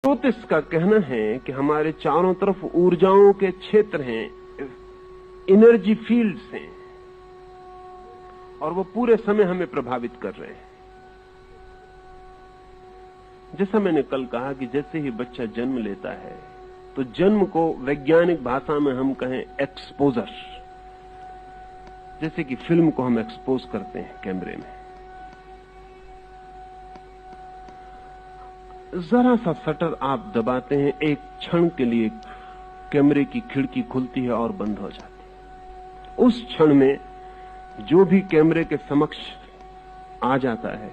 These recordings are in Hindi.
ज्योतिष का कहना है कि हमारे चारों तरफ ऊर्जाओं के क्षेत्र हैं, एनर्जी फील्ड्स हैं, और वो पूरे समय हमें प्रभावित कर रहे हैं। जैसा मैंने कल कहा कि जैसे ही बच्चा जन्म लेता है तो जन्म को वैज्ञानिक भाषा में हम कहें एक्सपोजर, जैसे कि फिल्म को हम एक्सपोज करते हैं कैमरे में। जरा सा शटर आप दबाते हैं, एक क्षण के लिए कैमरे की खिड़की खुलती है और बंद हो जाती है। उस क्षण में जो भी कैमरे के समक्ष आ जाता है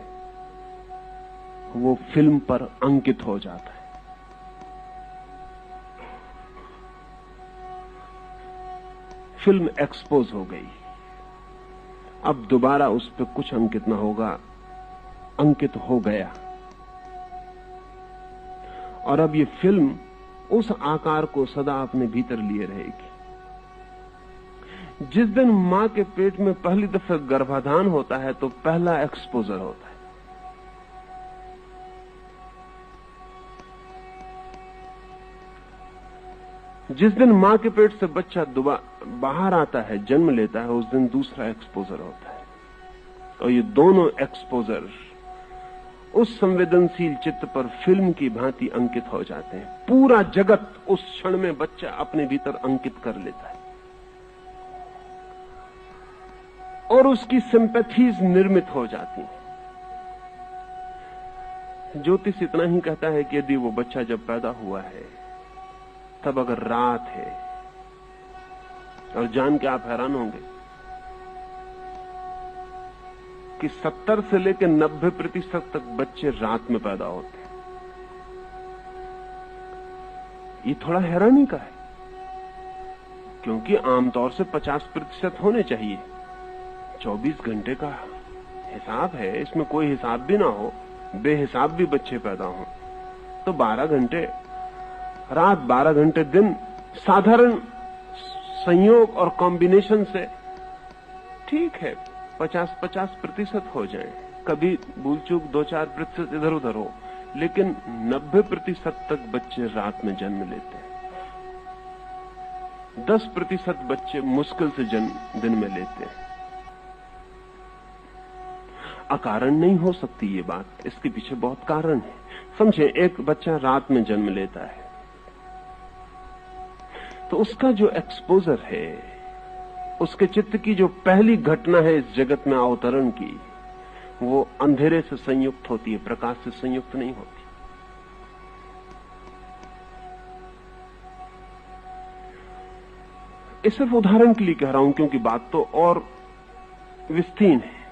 वो फिल्म पर अंकित हो जाता है। फिल्म एक्सपोज हो गई, अब दोबारा उस पर कुछ अंकित ना होगा, अंकित हो गया। और अब ये फिल्म उस आकार को सदा अपने भीतर लिए रहेगी। जिस दिन मां के पेट में पहली दफे गर्भाधान होता है तो पहला एक्सपोजर होता है। जिस दिन मां के पेट से बच्चा बाहर आता है, जन्म लेता है, उस दिन दूसरा एक्सपोजर होता है। और ये दोनों एक्सपोजर उस संवेदनशील चित्त पर फिल्म की भांति अंकित हो जाते हैं। पूरा जगत उस क्षण में बच्चा अपने भीतर अंकित कर लेता है और उसकी सिंपैथीज निर्मित हो जाती हैं। ज्योतिष इतना ही कहता है कि यदि वो बच्चा जब पैदा हुआ है तब अगर रात है, और जान के आप हैरान होंगे कि 70 से लेकर 90% तक बच्चे रात में पैदा होते हैं। ये थोड़ा हैरानी का है, क्योंकि आमतौर से 50% होने चाहिए। 24 घंटे का हिसाब है, इसमें कोई हिसाब भी ना हो, बेहिसाब भी बच्चे पैदा हों, तो 12 घंटे रात, 12 घंटे दिन, साधारण संयोग और कॉम्बिनेशन से ठीक है 50% हो जाए, कभी भूल चूक 2-4% इधर उधर हो, लेकिन 90% तक बच्चे रात में जन्म लेते हैं। 10% बच्चे मुश्किल से जन्म दिन में लेते हैं। अकारण नहीं हो सकती ये बात, इसके पीछे बहुत कारण है। समझे, एक बच्चा रात में जन्म लेता है तो उसका जो एक्सपोजर है, उसके चित्त की जो पहली घटना है इस जगत में अवतरण की, वो अंधेरे से संयुक्त होती है, प्रकाश से संयुक्त नहीं होती। इस सिर्फ उदाहरण के लिए कह रहा हूं, क्योंकि बात तो और विस्तीर्ण है।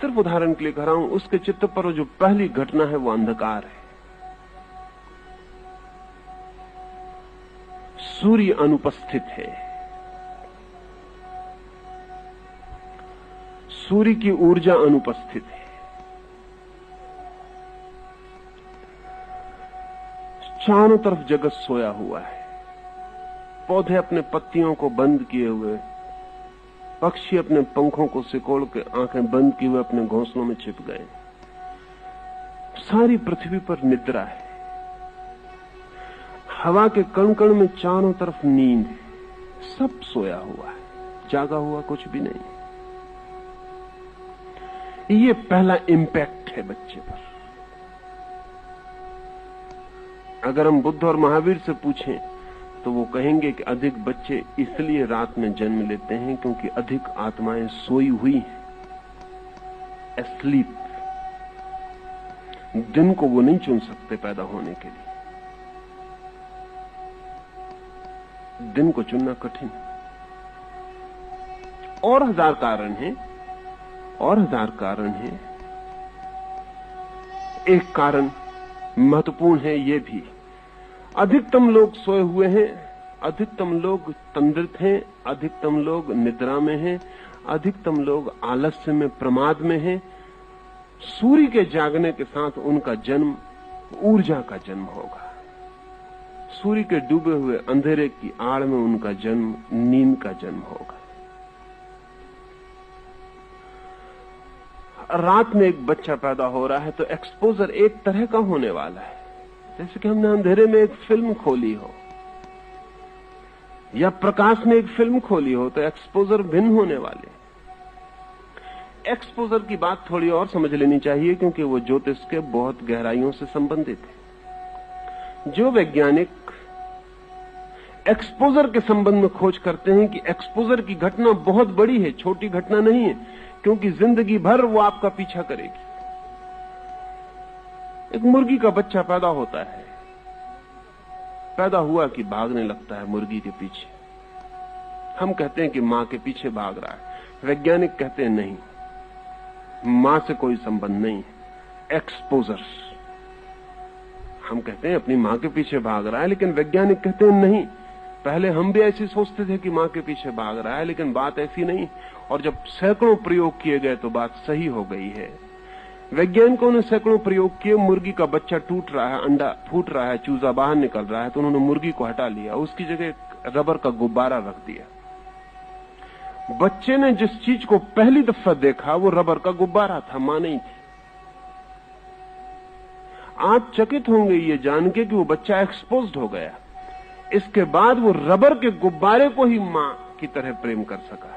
सिर्फ उदाहरण के लिए कह रहा हूं, उसके चित्त पर जो पहली घटना है वो अंधकार है। सूर्य अनुपस्थित है, सूर्य की ऊर्जा अनुपस्थित है, चारों तरफ जगत सोया हुआ है, पौधे अपने पत्तियों को बंद किए हुए, पक्षी अपने पंखों को सिकोड़ के आंखें बंद किए हुए अपने घोंसलों में छिप गए। सारी पृथ्वी पर निद्रा है, हवा के कण कण में चारों तरफ नींद है, सब सोया हुआ है, जागा हुआ कुछ भी नहीं। ये पहला इंपैक्ट है बच्चे पर। अगर हम बुद्ध और महावीर से पूछें तो वो कहेंगे कि अधिक बच्चे इसलिए रात में जन्म लेते हैं क्योंकि अधिक आत्माएं सोई हुई हैं, एस्लीप। दिन को वो नहीं चुन सकते पैदा होने के लिए, दिन को चुनना कठिन। और हजार कारण हैं, और हजार कारण हैं। एक कारण महत्वपूर्ण है ये भी, अधिकतम लोग सोए हुए हैं, अधिकतम लोग तंद्रित हैं, अधिकतम लोग निद्रा में हैं, अधिकतम लोग आलस्य में, प्रमाद में हैं। सूर्य के जागने के साथ उनका जन्म ऊर्जा का जन्म होगा। सूर्य के डूबे हुए अंधेरे की आड़ में उनका जन्म नींद का जन्म होगा। रात में एक बच्चा पैदा हो रहा है तो एक्सपोजर एक तरह का होने वाला है। जैसे कि हमने अंधेरे में एक फिल्म खोली हो या प्रकाश में एक फिल्म खोली हो, तो एक्सपोजर भिन्न होने वाले। एक्सपोजर की बात थोड़ी और समझ लेनी चाहिए, क्योंकि वो ज्योतिष के बहुत गहराइयों से संबंधित है। जो वैज्ञानिक एक्सपोजर के संबंध में खोज करते हैं कि एक्सपोजर की घटना बहुत बड़ी है, छोटी घटना नहीं है, क्योंकि जिंदगी भर वो आपका पीछा करेगी। एक मुर्गी का बच्चा पैदा होता है, पैदा हुआ कि भागने लगता है मुर्गी के पीछे। हम कहते हैं कि मां के पीछे भाग रहा है, वैज्ञानिक कहते हैं नहीं, मां से कोई संबंध नहीं है, एक्सपोजर। हम कहते हैं अपनी मां के पीछे भाग रहा है, लेकिन वैज्ञानिक कहते हैं नहीं। पहले हम भी ऐसी सोचते थे कि मां के पीछे भाग रहा है, लेकिन बात ऐसी नहीं। और जब सैकड़ों प्रयोग किए गए तो बात सही हो गई है। वैज्ञानिकों ने सैकड़ों प्रयोग किए, मुर्गी का बच्चा टूट रहा है, अंडा फूट रहा है, चूजा बाहर निकल रहा है, तो उन्होंने मुर्गी को हटा लिया, उसकी जगह रबर का गुब्बारा रख दिया। बच्चे ने जिस चीज को पहली दफा देखा वो रबर का गुब्बारा था, मां नहीं थी। आप चकित होंगे ये जान के कि वो बच्चा एक्सपोज्ड हो गया। इसके बाद वो रबर के गुब्बारे को ही मां की तरह प्रेम कर सका,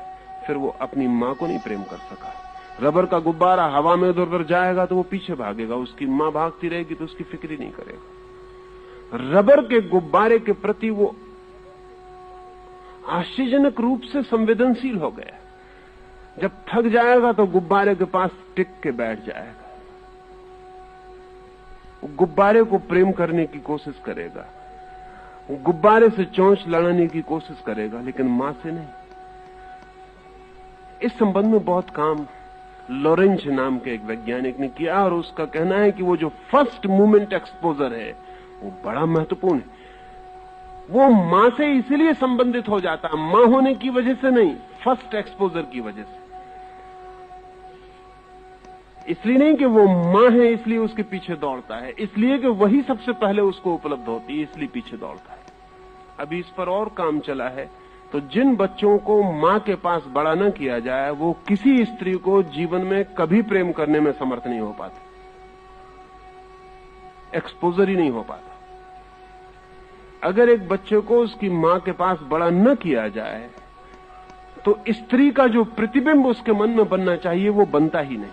फिर वो अपनी मां को नहीं प्रेम कर सका। रबर का गुब्बारा हवा में इधर उधर जाएगा तो वो पीछे भागेगा, उसकी मां भागती रहेगी तो उसकी फिक्र ही नहीं करेगा। रबर के गुब्बारे के प्रति वो आश्चर्यजनक रूप से संवेदनशील हो गया। जब थक जाएगा तो गुब्बारे के पास टिक के बैठ जाएगा, वो गुब्बारे को प्रेम करने की कोशिश करेगा, वो गुब्बारे से चोंच लड़ाने की कोशिश करेगा, लेकिन मां से नहीं। इस संबंध में बहुत काम लॉरेंज नाम के एक वैज्ञानिक ने किया, और उसका कहना है कि वो जो फर्स्ट मूवमेंट एक्सपोजर है वो बड़ा महत्वपूर्ण है। वो मां से इसलिए संबंधित हो जाता है, मां होने की वजह से नहीं, फर्स्ट एक्सपोजर की वजह से। इसलिए नहीं कि वो मां है इसलिए उसके पीछे दौड़ता है, इसलिए कि वही सबसे पहले उसको उपलब्ध होती है, इसलिए पीछे दौड़ता है। अभी इस पर और काम चला है। तो जिन बच्चों को मां के पास बड़ा न किया जाए, वो किसी स्त्री को जीवन में कभी प्रेम करने में समर्थ नहीं हो पाते, एक्सपोजर ही नहीं हो पाता। अगर एक बच्चे को उसकी मां के पास बड़ा न किया जाए तो स्त्री का जो प्रतिबिंब उसके मन में बनना चाहिए वो बनता ही नहीं।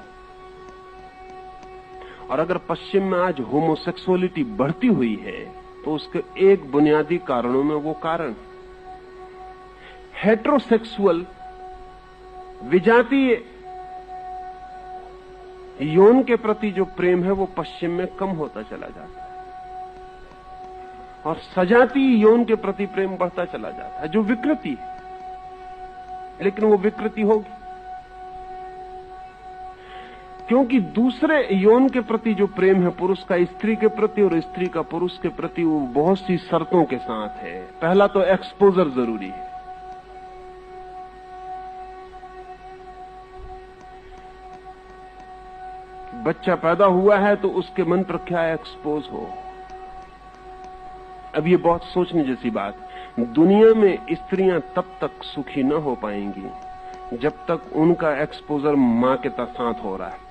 और अगर पश्चिम में आज होमोसेक्सुअलिटी बढ़ती हुई है तो उसके एक बुनियादी कारणों में वो कारण हेट्रोसेक्सुअल विजातीय यौन के प्रति जो प्रेम है वो पश्चिम में कम होता चला जाता है, और सजातीय यौन के प्रति प्रेम बढ़ता चला जाता है, जो विकृति है। लेकिन वो विकृति होगी क्योंकि दूसरे यौन के प्रति जो प्रेम है पुरुष का स्त्री के प्रति और स्त्री का पुरुष के प्रति, वो बहुत सी शर्तों के साथ है। पहला तो एक्सपोजर जरूरी है। बच्चा पैदा हुआ है तो उसके मन पर क्या एक्सपोज हो। अब ये बहुत सोचने जैसी बात, दुनिया में स्त्रियां तब तक सुखी न हो पाएंगी जब तक उनका एक्सपोजर मां के साथ हो रहा है,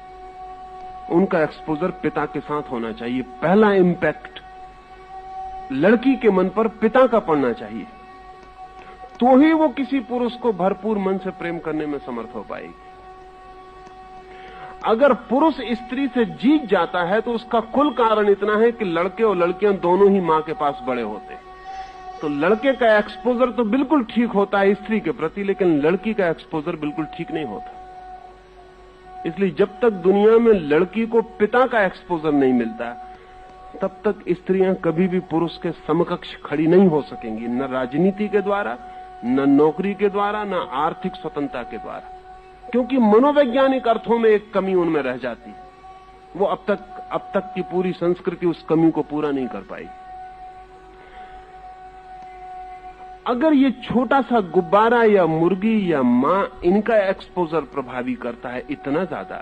उनका एक्सपोजर पिता के साथ होना चाहिए। पहला इंपैक्ट लड़की के मन पर पिता का पड़ना चाहिए, तो ही वो किसी पुरुष को भरपूर मन से प्रेम करने में समर्थ हो पाएगी। अगर पुरुष स्त्री से जीत जाता है तो उसका कुल कारण इतना है कि लड़के और लड़कियां दोनों ही मां के पास बड़े होते हैं। तो लड़के का एक्सपोजर तो बिल्कुल ठीक होता है स्त्री के प्रति, लेकिन लड़की का एक्सपोजर बिल्कुल ठीक नहीं होता। इसलिए जब तक दुनिया में लड़की को पिता का एक्सपोजर नहीं मिलता, तब तक स्त्रियां कभी भी पुरुष के समकक्ष खड़ी नहीं हो सकेंगी, न राजनीति के द्वारा, न नौकरी के द्वारा, न आर्थिक स्वतंत्रता के द्वारा, क्योंकि मनोवैज्ञानिक अर्थों में एक कमी उनमें रह जाती है। वो अब तक की पूरी संस्कृति उस कमी को पूरा नहीं कर पाई। अगर ये छोटा सा गुब्बारा या मुर्गी या मां, इनका एक्सपोजर प्रभावी करता है इतना ज्यादा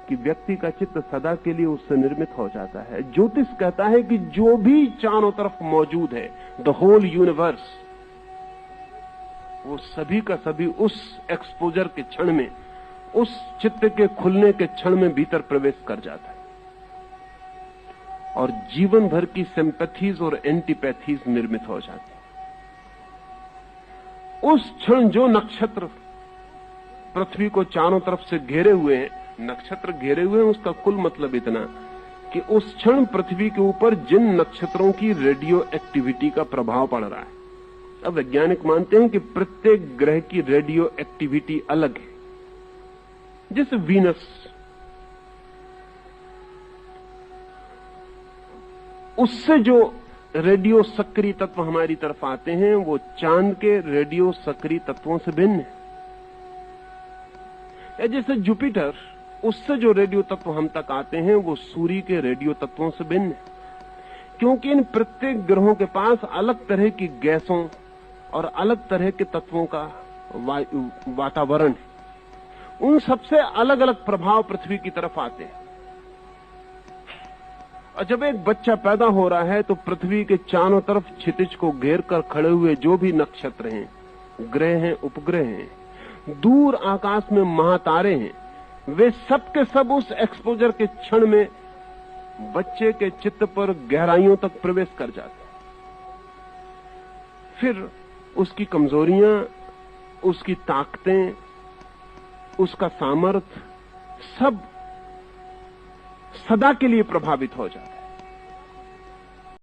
कि व्यक्ति का चित्त सदा के लिए उससे निर्मित हो जाता है। ज्योतिष कहता है कि जो भी चारों तरफ मौजूद है, द होल यूनिवर्स, वो सभी का सभी उस एक्सपोजर के क्षण में, उस चित्त के खुलने के क्षण में भीतर प्रवेश कर जाता है। और जीवन भर की सिंपैथीज और एंटीपैथीज निर्मित हो जाती। उस क्षण जो नक्षत्र पृथ्वी को चारों तरफ से घेरे हुए हैं, नक्षत्र घेरे हुए हैं, उसका कुल मतलब इतना कि उस क्षण पृथ्वी के ऊपर जिन नक्षत्रों की रेडियो एक्टिविटी का प्रभाव पड़ रहा है। अब वैज्ञानिक मानते हैं कि प्रत्येक ग्रह की रेडियो एक्टिविटी अलग है। जैसे वीनस, उससे जो रेडियो सक्रिय तत्व हमारी तरफ आते हैं वो चांद के रेडियो सक्रिय तत्वों से भिन्न है। या जैसे जुपिटर, उससे जो रेडियो तत्व हम तक आते हैं वो सूर्य के रेडियो तत्वों से भिन्न है, क्योंकि इन प्रत्येक ग्रहों के पास अलग तरह की गैसों और अलग तरह के तत्वों का वातावरण है। उन सबसे अलग अलग प्रभाव पृथ्वी की तरफ आते हैं। और जब एक बच्चा पैदा हो रहा है तो पृथ्वी के चारों तरफ क्षितिज को घेर कर खड़े हुए जो भी नक्षत्र हैं, ग्रह हैं, उपग्रह हैं, दूर आकाश में महातारे हैं, वे सब के सब उस एक्सपोजर के क्षण में बच्चे के चित्त पर गहराइयों तक प्रवेश कर जाते हैं। फिर उसकी कमजोरियां, उसकी ताकतें, उसका सामर्थ्य सब सदा के लिए प्रभावित हो जाता है।